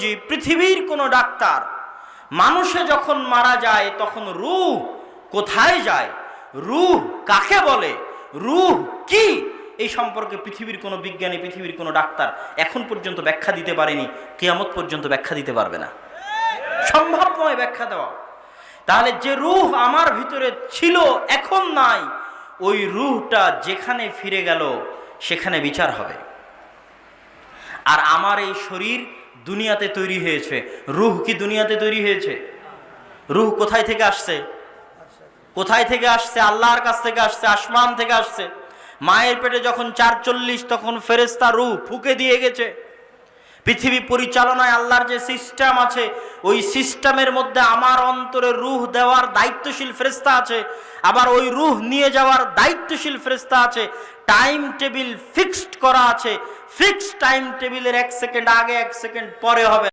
নবীজি, পৃথিবীর কোনো ডাক্তার মানুষে যখন মারা যায় তখন রূহ কোথায় যায়, রূহ কাকে বলে, রূহ কি, এই সম্পর্কে পৃথিবীর কোনো বিজ্ঞানী, পৃথিবীর কোনো ডাক্তার এখন পর্যন্ত ব্যাখ্যা দিতে পারেনি, কিয়ামত পর্যন্ত ব্যাখ্যা দিতে পারবে না। সম্ভব নয় ব্যাখ্যা দেওয়া। তাহলে যে রূহ আমার ভিতরে ছিল এখন নাই, ওই রূহটা যেখানে ফিরে গেল সেখানে বিচার হবে। আর আমার এই শরীর দুনিয়াতে তৈরি হয়েছে, রূহ কি দুনিয়াতে তৈরি হয়েছে? রূহ কোথায় থেকে আসছে? কোথায় থেকে আসছে? আল্লাহর কাছ থেকে আসছে, আসমান থেকে আসছে। মায়ের পেটে যখন ৪৪ তখন ফেরেশতা রূহ ফুঁকে দিয়ে গেছে। পৃথিবী পরিচালনায় আল্লাহর যে সিস্টেম আছে, ওই সিস্টেমের মধ্যে আমার অন্তরে রূহ দেওয়ার দায়িত্বশীল ফেরেশতা আছে, আবার ওই রূহ নিয়ে যাওয়ার দায়িত্বশীল ফেরেশতা আছে। টাইম টেবিল ফিক্সড করা আছে, ফিক্সড টাইম টেবিলের 1 সেকেন্ড আগে 1 সেকেন্ড পরে হবে।